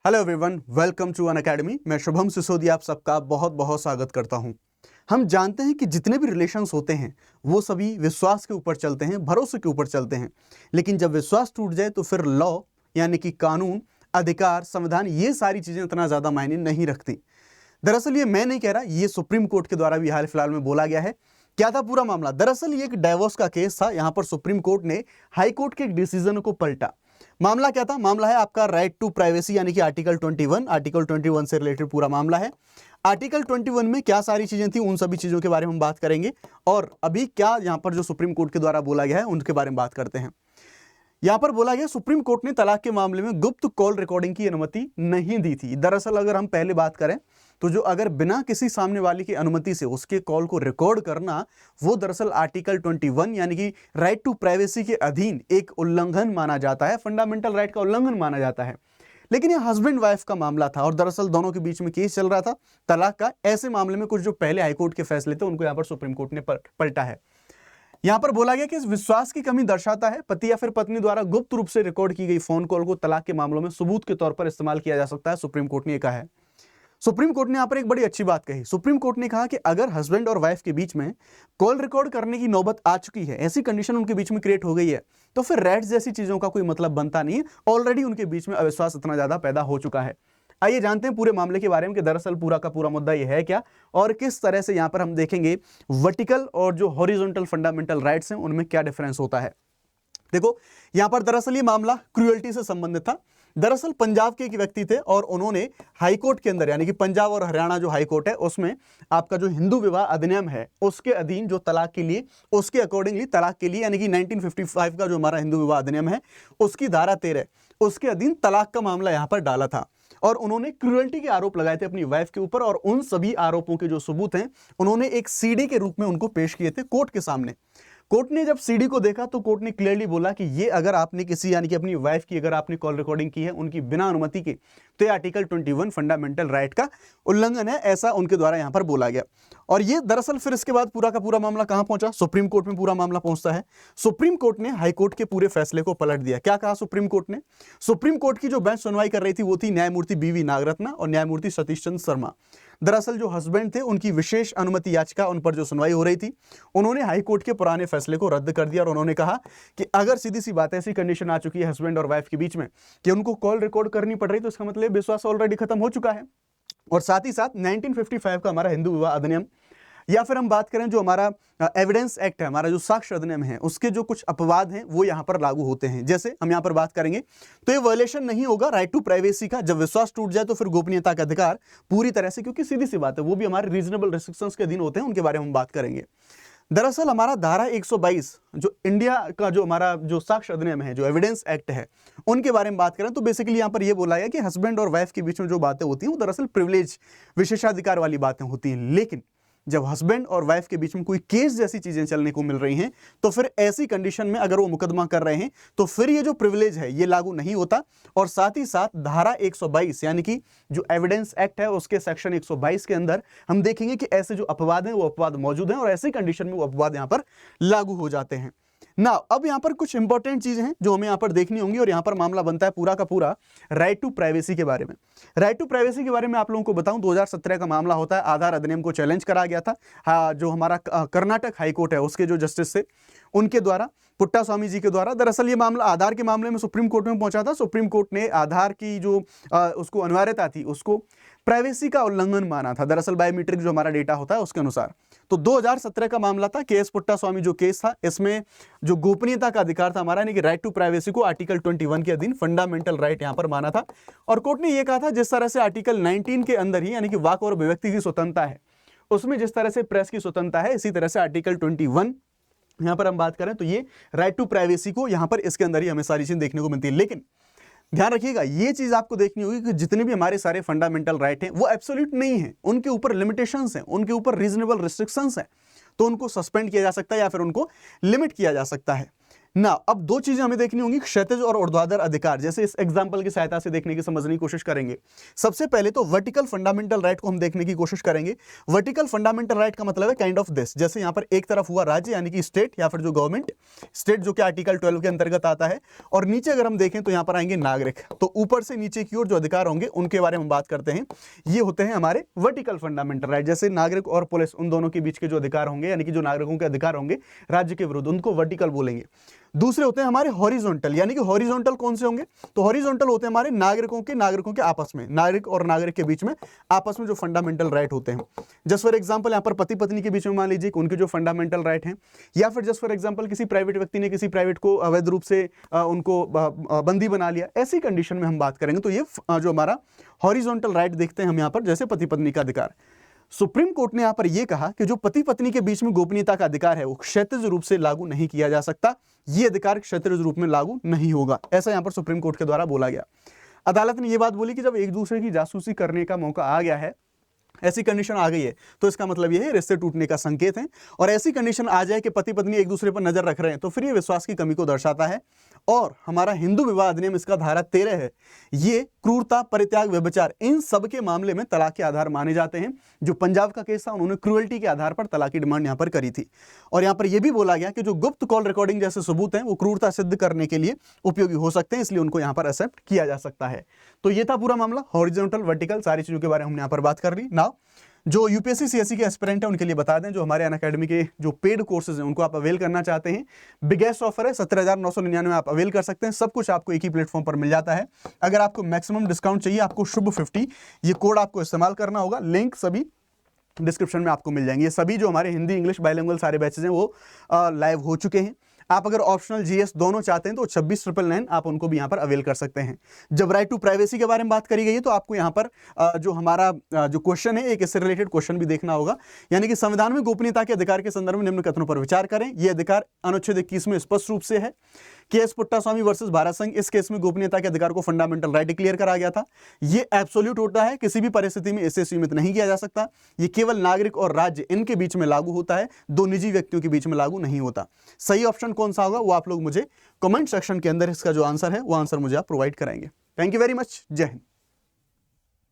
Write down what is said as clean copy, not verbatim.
Hello everyone, welcome to Unacademy. मैं शुभम सिसोदिया आप सबका बहुत बहुत स्वागत करता हूं। हम जानते हैं कि जितने भी रिलेशंस होते हैं वो सभी विश्वास के ऊपर चलते हैं, भरोसे के ऊपर चलते हैं। लेकिन जब विश्वास टूट जाए तो फिर लॉ यानी कि कानून, अधिकार, संविधान, ये सारी चीजें इतना ज्यादा मायने नहीं रखती। दरअसल ये मैं नहीं कह रहा, ये सुप्रीम कोर्ट के द्वारा भी हाल फिलहाल में बोला गया है। क्या था पूरा मामला? दरअसल ये एक डाइवोर्स का केस था। यहां पर सुप्रीम कोर्ट ने हाई कोर्ट के एक डिसीजन को पलटा। मामला क्या था? मामला है आपका राइट टू प्राइवेसी यानी कि आर्टिकल 21। आर्टिकल 21 से रिलेटेड पूरा मामला है। आर्टिकल 21 में क्या सारी चीजें थी, उन सभी चीजों के बारे में हम बात करेंगे और अभी क्या यहां पर जो सुप्रीम कोर्ट के द्वारा बोला गया है उनके बारे में बात करते हैं। यहां पर बोला गया सुप्रीम कोर्ट ने तलाक के मामले में गुप्त कॉल रिकॉर्डिंग की अनुमति नहीं दी थी। दरअसल अगर हम पहले बात करें तो जो अगर बिना किसी सामने वाले की अनुमति से उसके कॉल को रिकॉर्ड करना, वो दरअसल आर्टिकल 21 यानी कि राइट टू प्राइवेसी के अधीन एक उल्लंघन माना जाता है, फंडामेंटल राइट का उल्लंघन माना जाता है। लेकिन ये हस्बैंड वाइफ का मामला था और दरअसल दोनों के बीच में केस चल रहा था तलाक का। ऐसे मामले में कुछ जो पहले हाईकोर्ट के फैसले थे उनको यहां पर सुप्रीम कोर्ट ने पलटा है। यहां पर बोला गया कि इस विश्वास की कमी दर्शाता है पति या फिर पत्नी द्वारा गुप्त रूप से रिकॉर्ड की गई फोन कॉल को तलाक के मामलों में सबूत के तौर पर इस्तेमाल किया जा सकता है। सुप्रीम कोर्ट ने यह कहा है। सुप्रीम कोर्ट ने यहां पर एक बड़ी अच्छी बात कही। सुप्रीम कोर्ट ने कहा कि अगर हस्बैंड और वाइफ के बीच में कॉल रिकॉर्ड करने की नौबत आ चुकी है, ऐसी कंडीशन उनके बीच में क्रिएट हो गई है, तो फिर राइट्स जैसी चीजों का कोई मतलब बनता नहीं है। ऑलरेडी उनके बीच में अविश्वास इतना ज्यादा पैदा हो चुका है। आइए जानते हैं पूरे मामले के बारे में कि दरअसल पूरा का पूरा मुद्दा यह है क्या और किस तरह से यहां पर हम देखेंगे वर्टिकल और जो हॉरिजॉन्टल फंडामेंटल राइट्स हैं उनमें क्या डिफरेंस होता है। देखो यहां पर दरअसल ये मामला क्रूएल्टी से संबंधित था। दरअसल पंजाब के एक व्यक्ति थे और उन्होंने हाईकोर्ट के अंदर यानी कि पंजाब और हरियाणा जो हाईकोर्ट है उसमें आपका जो हिंदू विवाह अधिनियम है उसके अधीन जो तलाक के लिए, उसके अकॉर्डिंगली तलाक के लिए यानी कि 1955 का जो हमारा हिंदू विवाह अधिनियम है उसकी धारा 13 उसके अधीन तलाक का मामला यहां पर डाला था और उन्होंने क्रूएल्टी के आरोप लगाए थे अपनी वाइफ के ऊपर। और उन सभी आरोपों के जो सबूत हैं उन्होंने एक सीडी के रूप में उनको पेश किए थे कोर्ट के सामने। कोर्ट ने जब सीडी को देखा तो कोर्ट ने क्लियरली बोला कि ये अगर आपने किसी यानी कि अपनी वाइफ की अगर आपने कॉल रिकॉर्डिंग की है उनकी बिना अनुमति के, तो ये आर्टिकल 21 फंडामेंटल राइट का उल्लंघन है, ऐसा उनके द्वारा यहां पर बोला गया। और ये दरअसल फिर इसके बाद पूरा का पूरा मामला कहां पहुंचा? सुप्रीम कोर्ट में पूरा मामला पहुंचता है। सुप्रीम कोर्ट ने हाई कोर्ट के पूरे फैसले को पलट दिया। क्या कहा सुप्रीम कोर्ट ने? सुप्रीम कोर्ट की जो बेंच सुनवाई कर रही थी वो थी न्यायमूर्ति बीवी नागरत्ना और न्यायमूर्ति सतीश चंद्र शर्मा। दरअसल जो हस्बैंड थे उनकी विशेष अनुमति याचिका, उन पर जो सुनवाई हो रही थी, उन्होंने हाई कोर्ट के पुराने फैसले को रद्द कर दिया और उन्होंने कहा कि अगर सीधी सी बात ऐसी कंडीशन आ चुकी है हस्बैंड और वाइफ के बीच में कि उनको कॉल रिकॉर्ड करनी पड़ रही तो इसका मतलब विश्वास ऑलरेडी खत्म हो चुका है। और साथ ही साथ 1955 का हमारा हिंदू विवाह अधिनियम या फिर हम बात करें जो हमारा एविडेंस एक्ट है, हमारा जो साक्ष्य अधिनियम है, उसके जो कुछ अपवाद हैं वो यहां पर लागू होते हैं। जैसे हम यहां पर बात करेंगे तो ये वायलेशन नहीं होगा राइट टू प्राइवेसी का। जब विश्वास टूट जाए तो फिर गोपनीयता का अधिकार पूरी तरह से, क्योंकि सीधी सी बात है वो भी हमारे रीजनेबल रिस्ट्रिक्शंस के अधीन होते हैं, उनके बारे में हम बात करेंगे। दरअसल हमारा धारा 122 जो इंडिया का जो हमारा जो साक्ष्य अधिनियम है, जो एविडेंस एक्ट है, उनके बारे में बात करें तो बेसिकली यहां पर यह बोला है कि हस्बैंड और वाइफ के बीच में जो बातें होती हैं वो दरअसल प्रिविलेज, विशेषाधिकार वाली बातें होती हैं। लेकिन जब हस्बैंड और वाइफ के बीच में कोई केस जैसी चीजें चलने को मिल रही हैं तो फिर ऐसी कंडीशन में अगर वो मुकदमा कर रहे हैं तो फिर ये जो प्रिविलेज है ये लागू नहीं होता। और साथ ही साथ धारा 122 यानी कि जो एविडेंस एक्ट है उसके सेक्शन 122 के अंदर हम देखेंगे कि ऐसे जो अपवाद हैं वो अपवाद मौजूद हैं और ऐसी कंडीशन में वो अपवाद यहां पर लागू हो जाते हैं ना। अब यहां पर कुछ इंपॉर्टेंट चीजें हैं जो हमें यहां पर देखनी होंगी और यहां पर मामला बनता है पूरा का पूरा राइट टू प्राइवेसी के बारे में। राइट टू प्राइवेसी के बारे में आप लोगों को बताऊं, 2017 का मामला होता है। आधार अधिनियम को चैलेंज करा गया था। जो हमारा कर्नाटक हाईकोर्ट है उसके जो जस्टिस थे उनके द्वारा, पुट्टा स्वामी जी के द्वारा। दरअसल ये मामला आधार के मामले में सुप्रीम कोर्ट में पहुंचा था। सुप्रीम कोर्ट ने आधार की जो उसको अनिवार्यता थी उसको प्राइवेसी का उल्लंघन माना था, दरअसल बायोमेट्रिक जो हमारा डेटा होता है उसके अनुसार। तो 2017 का मामला था। केएस पुट्टा स्वामी जो केस था इसमें जो गोपनीयता का अधिकार था हमारा यानी कि राइट टू प्राइवेसी को आर्टिकल 21 के अधीन फंडामेंटल राइट यहां पर माना था। और कोर्ट ने यह कहा था जिस तरह से आर्टिकल 19 के अंदर ही यानी कि वाक और अभिव्यक्ति की स्वतंत्रता है उसमें जिस तरह से प्रेस की स्वतंत्रता है, इसी तरह से आर्टिकल 21 यहां पर हम बात करें तो ये राइट टू प्राइवेसी को यहां पर इसके अंदर ही हमें सारी चीजें देखने को मिलती है। लेकिन ध्यान रखिएगा ये चीज आपको देखनी होगी कि जितने भी हमारे सारे फंडामेंटल राइट हैं वो एब्सोल्यूट नहीं है, उनके ऊपर लिमिटेशंस हैं, उनके ऊपर रीजनेबल रिस्ट्रिक्शंस हैं। तो उनको सस्पेंड किया जा सकता है या फिर उनको लिमिट किया जा सकता है। ना अब दो चीजें हमें देखनी होंगी, क्षैतिज और ऊर्ध्वाधर अधिकार, जैसे इस एग्जांपल की सहायता से देखने की समझने की कोशिश करेंगे। सबसे पहले तो वर्टिकल फंडामेंटल राइट को हम देखने की कोशिश करेंगे। वर्टिकल फंडामेंटल राइट का मतलब है काइंड ऑफ दिस, जैसे यहां पर एक तरफ हुआ राज्य यानी कि स्टेट या फिर जो गवर्नमेंट, स्टेट जो कि आर्टिकल 12 के अंतर्गत आता है, और नीचे अगर हम देखें तो यहां पर आएंगे नागरिक। तो ऊपर से नीचे की ओर जो अधिकार होंगे उनके बारे में हम बात करते हैं, ये होते हैं हमारे वर्टिकल फंडामेंटल राइट। जैसे नागरिक और पुलिस, उन दोनों के बीच के जो अधिकार होंगे यानी कि जो नागरिकों के अधिकार होंगे राज्य के विरुद्ध, उनको वर्टिकल बोलेंगे। दूसरे होते हैं हमारे हॉरिजॉन्टल, यानी कि हॉरिजॉन्टल कौन से होंगे, तो हॉरिजॉन्टल होते हैं हमारे नागरिकों के आपस में, नागरिक और नागरिक के बीच में आपस में जो फंडामेंटल राइट होते हैं। जस्ट फॉर एग्जांपल यहाँ पर पति पत्नी के बीच में मान लीजिए उनके जो फंडामेंटल राइट हैं, या फिर जस्ट फॉर एग्जांपल किसी प्राइवेट व्यक्ति ने किसी प्राइवेट को अवैध रूप से उनको बंदी बना लिया, ऐसी कंडीशन में हम बात करेंगे तो ये जो हमारा हॉरिजॉन्टल राइट देखते हैं हम यहाँ पर, जैसे पति पत्नी का अधिकार। सुप्रीम कोर्ट ने यहां पर यह कहा कि जो पति पत्नी के बीच में गोपनीयता का अधिकार है वो क्षैतिज रूप से लागू नहीं किया जा सकता, यह अधिकार क्षैतिज रूप में लागू नहीं होगा, ऐसा यहां पर सुप्रीम कोर्ट के द्वारा बोला गया। अदालत ने यह बात बोली कि जब एक दूसरे की जासूसी करने का मौका आ गया है, ऐसी कंडीशन आ गई है, तो इसका मतलब यह है रिश्ते टूटने का संकेत है। और ऐसी कंडीशन आ जाए कि पति पत्नी एक दूसरे पर नजर रख रहे हैं, तो फिर यह विश्वास की कमी को दर्शाता है। और हमारा हिंदू विवाह अधिनियम इसका धारा 13 है, ये क्रूरता, परित्याग, व्यभिचार, इन सब के मामले में तलाक के आधार माने जाते हैं। जो पंजाब का केस था, उन्होंने क्रूअल्टी के आधार पर तलाक की डिमांड यहां पर करी थी। और यहां पर यह भी बोला गया कि जो गुप्त कॉल रिकॉर्डिंग जैसे सबूत हैं वो क्रूरता सिद्ध करने के लिए उपयोगी हो सकते हैं, इसलिए उनको यहां पर एक्सेप्ट किया जा सकता है। तो ये था पूरा मामला, हॉरिजॉन्टल, वर्टिकल, सारी चीजों के बारे में हमने यहां पर बात कर ली। नाउ जो यूपीएससी सीएससी के एस्पिरेंट हैं उनके लिए बता दें, जो हमारे अनअकैडमी के जो पेड कोर्सेज हैं उनको आप अवेल करना चाहते हैं, बिगेस्ट ऑफर है 17,999 आप अवेल कर सकते हैं। सब कुछ आपको एक ही प्लेटफॉर्म पर मिल जाता है। अगर आपको मैक्सिमम डिस्काउंट चाहिए, आपको शुभ 50 ये कोड आपको इस्तेमाल करना होगा। लिंक सभी डिस्क्रिप्शन में आपको मिल जाएंगे। ये सभी जो हमारे हिंदी इंग्लिश बाइलिंगुअल सारे बैचेज हैं वो लाइव हो चुके हैं। आप अगर ऑप्शनल जीएस दोनों चाहते हैं तो 26,999 आप उनको भी यहाँ पर अवेल कर सकते हैं। जब राइट टू प्राइवेसी के बारे में बात करी गई है तो आपको यहाँ पर जो हमारा जो क्वेश्चन है, एक इससे रिलेटेड क्वेश्चन भी देखना होगा, यानी कि संविधान में गोपनीयता के अधिकार के संदर्भ में निम्न कथनों पर विचार करें। यह अधिकार अनुच्छेद 21 में स्पष्ट रूप से है। केएस पुट्टास्वामी वर्सेस भारत संघ, इस केस में गोपनीयता के अधिकार को फंडामेंटल राइट डिक्लेयर करा गया था। ये एब्सोल्यूट होता है, किसी भी परिस्थिति में इसे सीमित नहीं किया जा सकता। ये केवल नागरिक और राज्य इनके बीच में लागू होता है, दो निजी व्यक्तियों के बीच में लागू नहीं होता। सही ऑप्शन कौन सा होगा वो आप लोग मुझे कमेंट सेक्शन के अंदर इसका जो आंसर है वो आंसर मुझे आप प्रोवाइड कराएंगे। Thank you very much. जय हिंद।